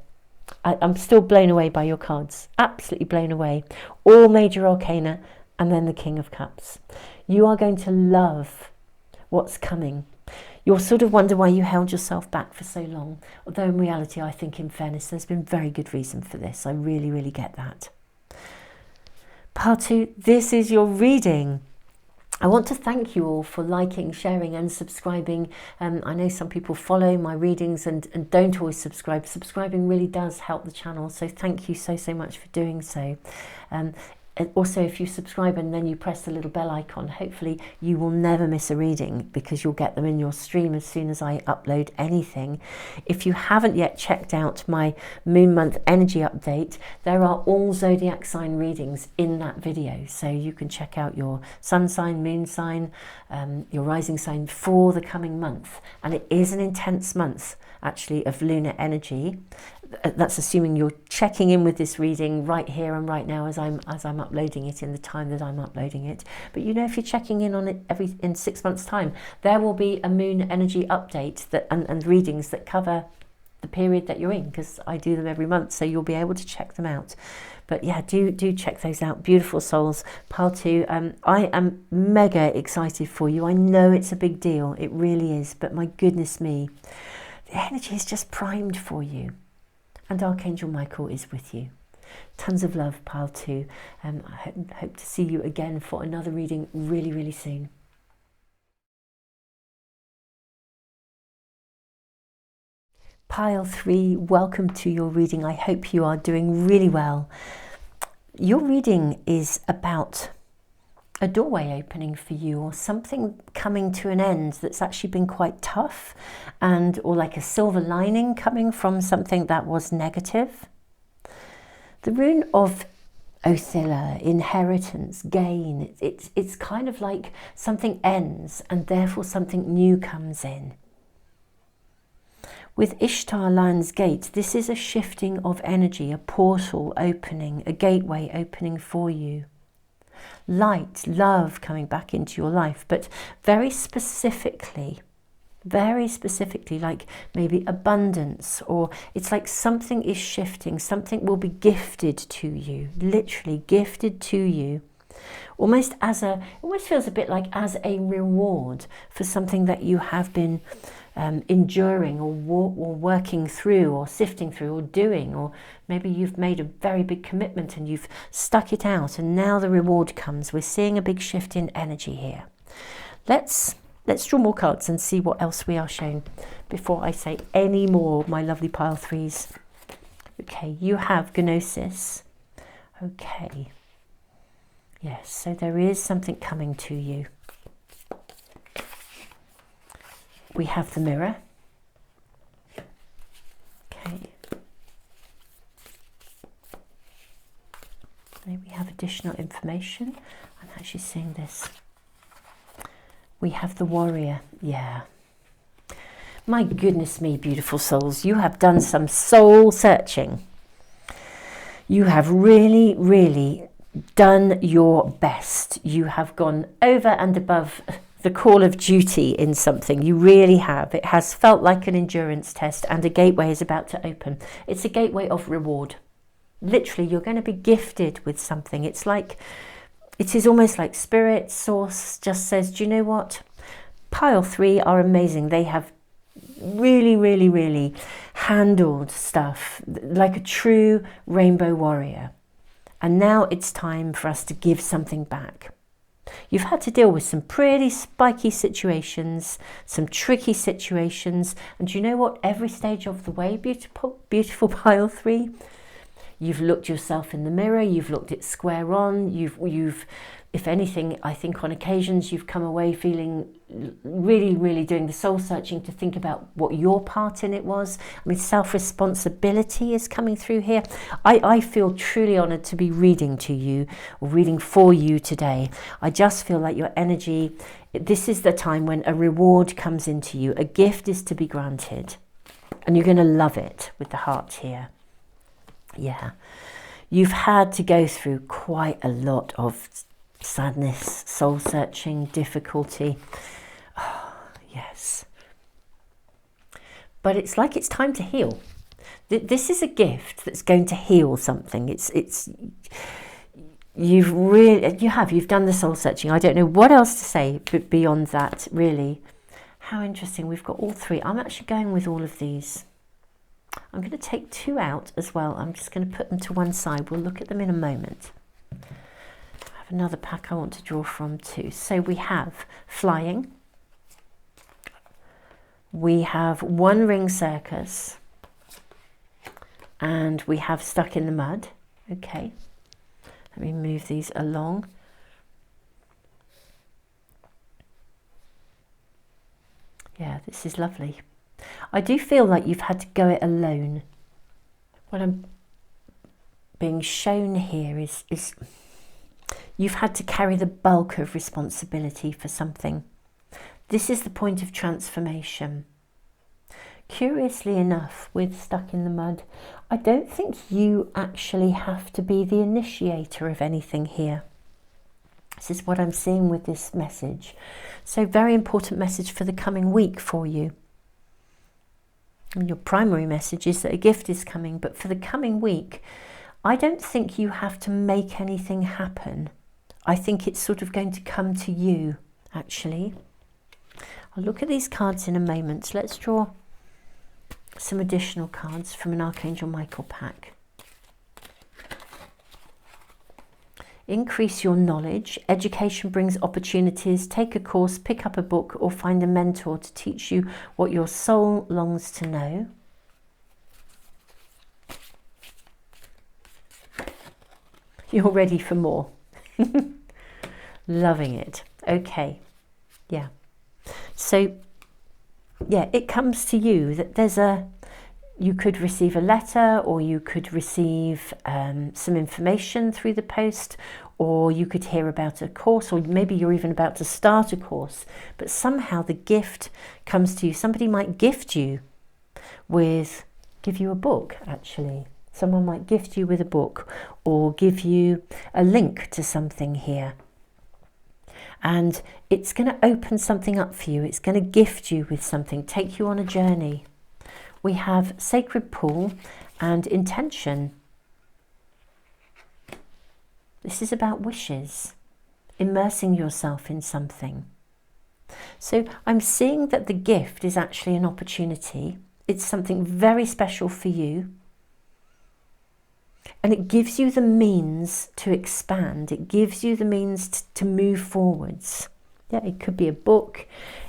S1: I'm still blown away by your cards. Absolutely blown away. All major arcana, and then the King of Cups. You are going to love what's coming. You'll sort of wonder why you held yourself back for so long. Although in reality, I think in fairness, there's been very good reason for this. I really, really get that. Part two, this is your reading. I want to thank you all for liking, sharing and subscribing. I know some people follow my readings and don't always subscribe. Subscribing really does help the channel, so thank you so much for doing so. also, if you subscribe and then you press the little bell icon, hopefully you will never miss a reading, because you'll get them in your stream as soon as I upload anything. If you haven't yet checked out my moon month energy update, there are all zodiac sign readings in that video, so you can check out your sun sign, moon sign, your rising sign for the coming month. And it is an intense month actually of lunar energy. That's assuming you're checking in with this reading right here and right now as I'm uploading it, in the time that I'm uploading it. But you know, if you're checking in on it in 6 months' time, there will be a moon energy update and readings that cover the period that you're in, because I do them every month, so you'll be able to check them out. But yeah, do check those out. Beautiful souls. Pile 2, I am mega excited for you. I know it's a big deal, it really is, but my goodness me, the energy is just primed for you. And Archangel Michael is with you. Tons of love, Pile 2. I hope to see you again for another reading really, really soon. Pile 3, welcome to your reading. I hope you are doing really well. Your reading is about a doorway opening for you, or something coming to an end that's actually been quite tough, or like a silver lining coming from something that was negative. The rune of Othila, inheritance, gain, it's kind of like something ends and therefore something new comes in. With Ishtar, Lion's Gate, this is a shifting of energy, a portal opening, a gateway opening for you. Light, love coming back into your life, but very specifically, like maybe abundance, or it's like something is shifting, something will be gifted to you, literally gifted to you, almost feels a bit like as a reward for something that you have been enduring or working through or sifting through or doing, or maybe you've made a very big commitment and you've stuck it out and now the reward comes. We're seeing a big shift in energy here. Let's draw more cards and see what else we are shown before I say any more, my lovely Pile 3s. Okay, you have Gnosis. Okay. Yes, so there is something coming to you. We have the Mirror. Okay. Maybe we have additional information. I'm actually seeing this. We have the Warrior. Yeah. My goodness me, beautiful souls. You have done some soul searching. You have really, really done your best. You have gone over and above the call of duty in something. You really have. It has felt like an endurance test, and a gateway is about to open. It's a gateway of reward. Literally, you're going to be gifted with something. It is almost like Spirit, Source just says, do you know what? Pile 3 are amazing. They have really, really, really handled stuff like a true rainbow warrior. And now it's time for us to give something back. You've had to deal with some pretty spiky situations, some tricky situations, and do you know what? Every stage of the way, beautiful Pile 3, you've looked yourself in the mirror, you've looked it square on, you've if anything, I think on occasions you've come away feeling really, really doing the soul searching to think about what your part in it was. I mean, self-responsibility is coming through here. I feel truly honoured to be reading to you, or reading for you today. I just feel like your energy, this is the time when a reward comes into you. A gift is to be granted, and you're going to love it with the heart here. Yeah. You've had to go through quite a lot of sadness, soul searching, difficulty. Oh, yes. But it's like it's time to heal. This is a gift that's going to heal something. You've done the soul searching. I don't know what else to say but beyond that, really. How interesting. We've got all 3. I'm actually going with all of these. I'm going to take 2 out as well. I'm just going to put them to one side. We'll look at them in a moment. Another pack I want to draw from too. So we have Flying, we have One Ring Circus, and we have Stuck in the Mud. Okay, Let me move these along. Yeah, this is lovely. I do feel like you've had to go it alone. What I'm being shown here is you've had to carry the bulk of responsibility for something. This is the point of transformation. Curiously enough, with Stuck in the Mud, I don't think you actually have to be the initiator of anything here. This is what I'm seeing with this message. So very important message for the coming week for you. And your primary message is that a gift is coming, but for the coming week, I don't think you have to make anything happen. I think it's sort of going to come to you, actually. I'll look at these cards in a moment. Let's draw some additional cards from an Archangel Michael pack. Increase your knowledge. Education brings opportunities. Take a course, pick up a book, or find a mentor to teach you what your soul longs to know. You're ready for more. Loving it. Okay. Yeah. So, yeah, it comes to you that you could receive a letter, or you could receive some information through the post, or you could hear about a course, or maybe you're even about to start a course, but somehow the gift comes to you. Somebody might give you a book, actually. Someone might gift you with a book, or give you a link to something here. And it's going to open something up for you. It's going to gift you with something, take you on a journey. We have Sacred Pool and Intention. This is about wishes, immersing yourself in something. So I'm seeing that the gift is actually an opportunity. It's something very special for you. And it gives you the means to expand. It gives you the means to move forwards. Yeah, it could be a book.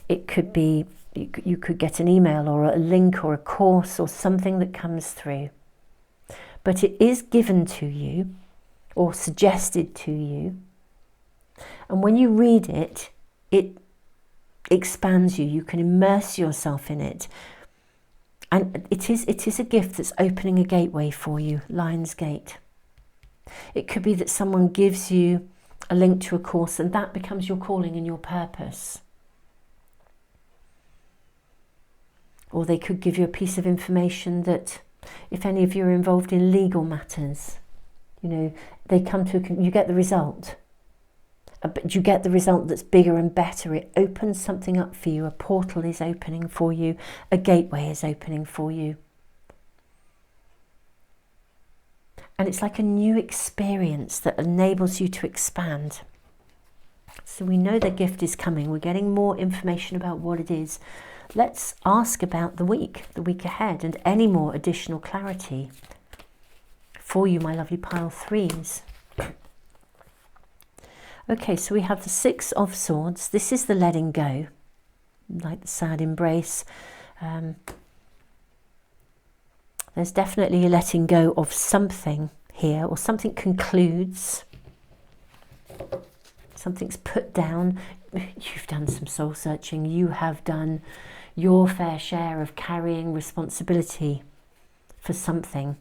S1: It could be, you could get an email or a link or a course or something that comes through. But it is given to you or suggested to you. And when you read it, it expands you. You can immerse yourself in it. And it is a gift that's opening a gateway for you, Lion's Gate. It could be that someone gives you a link to a course and that becomes your calling and your purpose. Or they could give you a piece of information that, if any of you are involved in legal matters, they come to, you get the result. But you get the result that's bigger and better. It opens something up for you. A portal is opening for you. A gateway is opening for you. And it's like a new experience that enables you to expand. So we know the gift is coming. We're getting more information about what it is. Let's ask about the week ahead, and any more additional clarity for you, my lovely pile threes. Okay, so we have the Six of Swords. This is the letting go, like the sad embrace. There's definitely a letting go of something here, or something concludes. Something's put down. You've done some soul searching. You have done your fair share of carrying responsibility for something.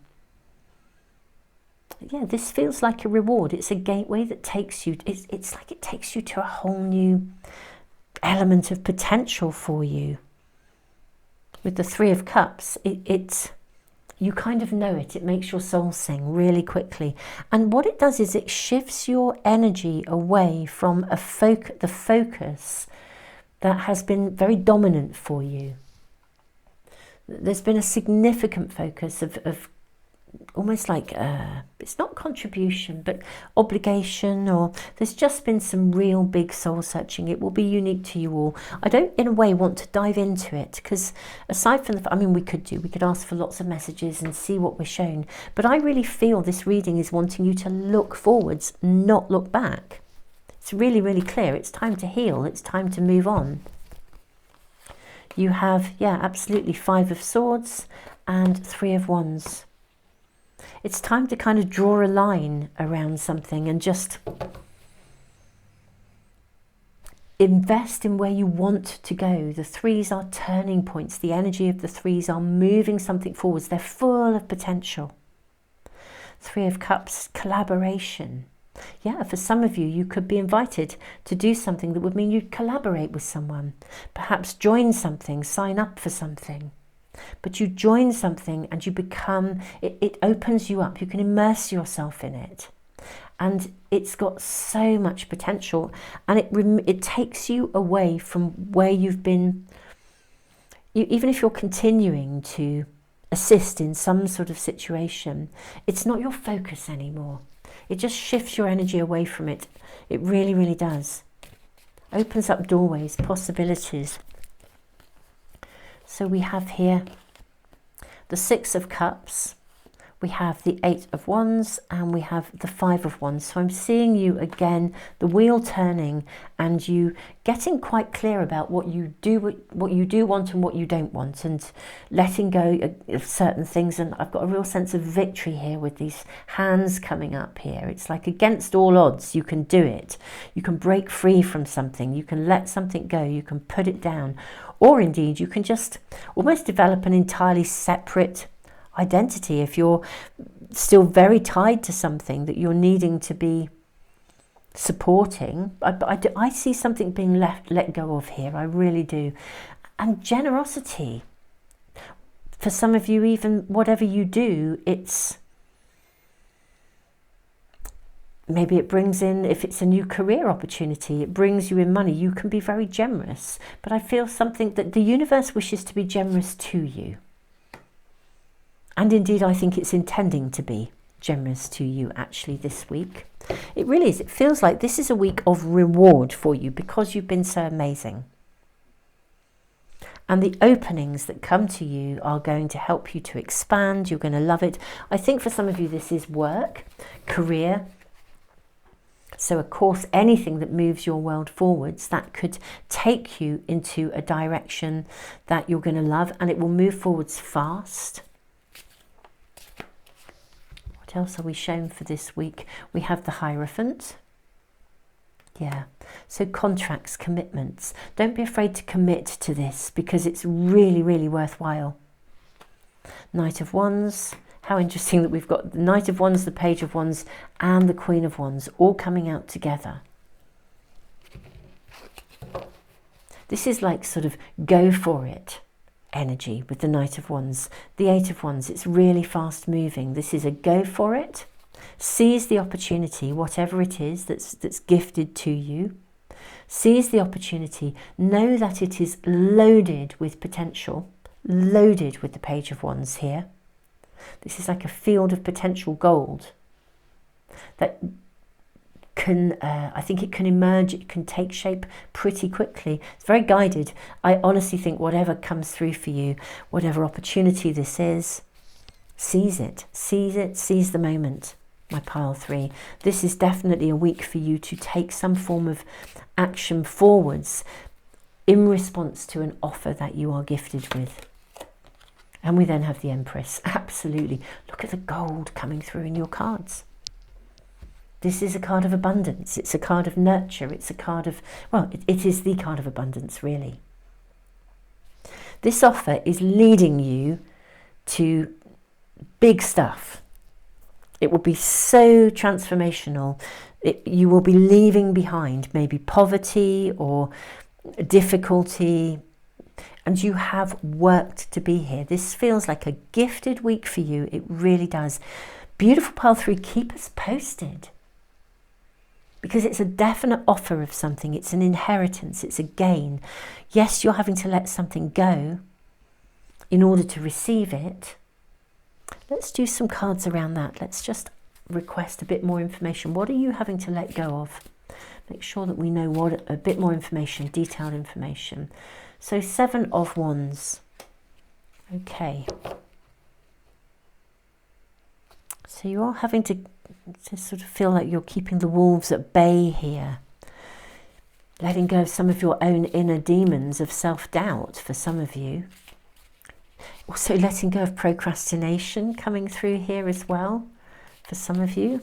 S1: Yeah, this feels like a reward. It's a gateway that takes you, it's like it takes you to a whole new element of potential for you. With the Three of Cups, you kind of know it. It makes your soul sing really quickly. And what it does is it shifts your energy away from the focus that has been very dominant for you. There's been a significant focus of almost like, it's not contribution, but obligation, or there's just been some real big soul searching. It will be unique to you all. I don't, in a way, want to dive into it, because aside from we could ask for lots of messages and see what we're shown. But I really feel this reading is wanting you to look forwards, not look back. It's really, really clear. It's time to heal. It's time to move on. You have, yeah, absolutely, Five of Swords and Three of Wands. It's time to kind of draw a line around something and just invest in where you want to go. The threes are turning points. The energy of the threes are moving something forwards. They're full of potential. Three of Cups, collaboration. Yeah, for some of you, you could be invited to do something that would mean you'd collaborate with someone. Perhaps join something, sign up for something. But you join something and you become, it opens you up. You can immerse yourself in it. And it's got so much potential, and it takes you away from where you've been. Even if you're continuing to assist in some sort of situation, it's not your focus anymore. It just shifts your energy away from it. It really, really does. Opens up doorways, possibilities. So we have here the Six of Cups. We have the Eight of Wands, and we have the Five of Wands. So I'm seeing you again, the wheel turning, and you getting quite clear about what you do want and what you don't want, and letting go of certain things. And I've got a real sense of victory here with these hands coming up here. It's like against all odds, you can do it. You can break free from something. You can let something go. You can put it down. Or indeed, you can just almost develop an entirely separate identity if you're still very tied to something that you're needing to be supporting. I see something being let go of here. I really do. And generosity. For some of you, even whatever you do, it's maybe it brings in, if it's a new career opportunity, it brings you in money. You can be very generous. But I feel something that the universe wishes to be generous to you. And indeed, I think it's intending to be generous to you actually this week. It really is. It feels like this is a week of reward for you because you've been so amazing. And the openings that come to you are going to help you to expand. You're going to love it. I think for some of you, this is work, career. So of course, anything that moves your world forwards, that could take you into a direction that you're going to love, and it will move forwards fast. What else are we shown for this week? We have the Hierophant. Yeah, so contracts, commitments. Don't be afraid to commit to this because it's really, really worthwhile. Knight of Wands. How interesting that we've got the Knight of Wands, the Page of Wands, and the Queen of Wands all coming out together. This is like sort of go for it energy with the Knight of Wands. The Eight of Wands, it's really fast moving. This is a go for it. Seize the opportunity, whatever it is that's gifted to you. Seize the opportunity. Know that it is loaded with potential, loaded with the Page of Wands here. This is like a field of potential gold that can, I think it can emerge, it can take shape pretty quickly. It's very guided. I honestly think whatever comes through for you, whatever opportunity this is, seize it, seize the moment, my pile 3. This is definitely a week for you to take some form of action forwards in response to an offer that you are gifted with. And we then have the Empress. Absolutely. Look at the gold coming through in your cards. This is a card of abundance. It's a card of nurture. It's a card of, well, it is the card of abundance, really. This offer is leading you to big stuff. It will be so transformational. You will be leaving behind maybe poverty or difficulty, and you have worked to be here. This feels like a gifted week for you. It really does. Beautiful pile 3, keep us posted. Because it's a definite offer of something. It's an inheritance. It's a gain. Yes, you're having to let something go in order to receive it. Let's do some cards around that. Let's just request a bit more information. What are you having to let go of? Make sure that we know what a bit more information, detailed information. So 7 of Wands. Okay. So you are having to sort of feel like you're keeping the wolves at bay here. Letting go of some of your own inner demons of self-doubt for some of you. Also letting go of procrastination coming through here as well for some of you.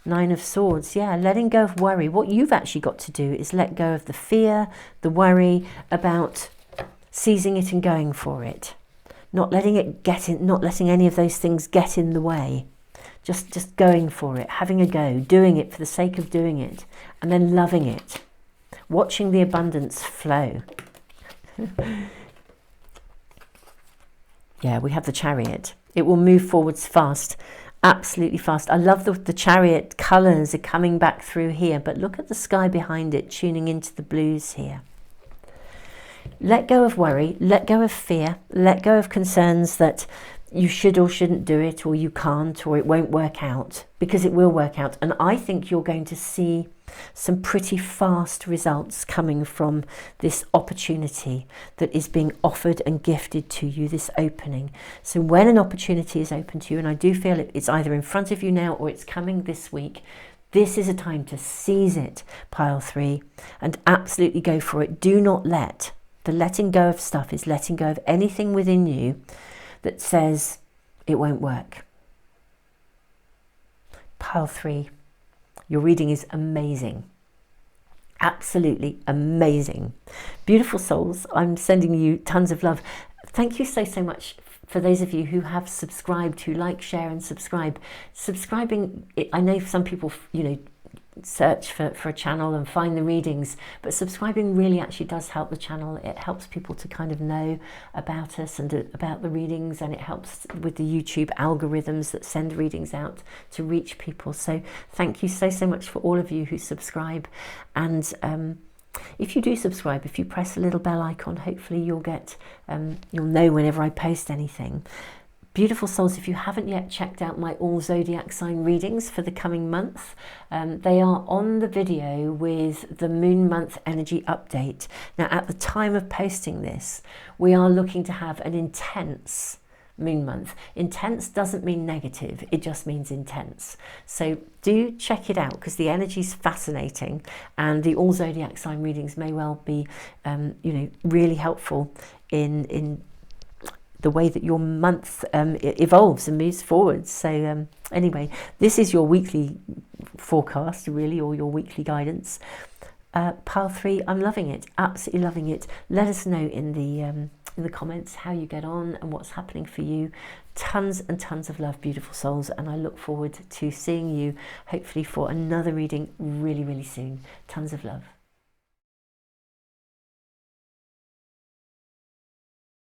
S1: Nine of Swords, yeah, letting go of worry. What you've actually got to do is let go of the fear, the worry about seizing it and going for it. Not letting it get in, not letting any of those things get in the way. Just going for it, having a go, doing it for the sake of doing it, and then loving it. Watching the abundance flow. Yeah, we have the Chariot. It will move forwards fast. Absolutely fast. I love the Chariot colours are coming back through here, but look at the sky behind it, tuning into the blues here. Let go of worry, let go of fear, let go of concerns that you should or shouldn't do it, or you can't, or it won't work out, because it will work out. And I think you're going to see some pretty fast results coming from this opportunity that is being offered and gifted to you, this opening. So when an opportunity is open to you, and I do feel it's either in front of you now or it's coming this week, this is a time to seize it, pile 3, and absolutely go for it. Do not let. The letting go of stuff is letting go of anything within you that says it won't work. Pile 3. Your reading is amazing. Absolutely amazing. Beautiful souls, I'm sending you tons of love. Thank you so much for those of you who have subscribed, who like, share and subscribe. Subscribing, I know some people, search for a channel and find the readings, but subscribing really actually does help the channel. It helps people to kind of know about us and about the readings, and it helps with the YouTube algorithms that send readings out to reach people. So thank you so much for all of you who subscribe. And if you do subscribe, if you press a little bell icon, hopefully you'll know whenever I post anything. Beautiful souls, if you haven't yet checked out my all zodiac sign readings for the coming month, they are on the video with the moon month energy update. Now, at the time of posting this, we are looking to have an intense moon month. Intense doesn't mean negative, it just means intense. So do check it out, because the energy is fascinating, and the all zodiac sign readings may well be really helpful in the way that your month evolves and moves forward. So anyway, this is your weekly forecast, really, or your weekly guidance. Pile 3, I'm loving it, absolutely loving it. Let us know in the comments how you get on and what's happening for you. Tons and tons of love, beautiful souls, and I look forward to seeing you hopefully for another reading really soon. Tons of love.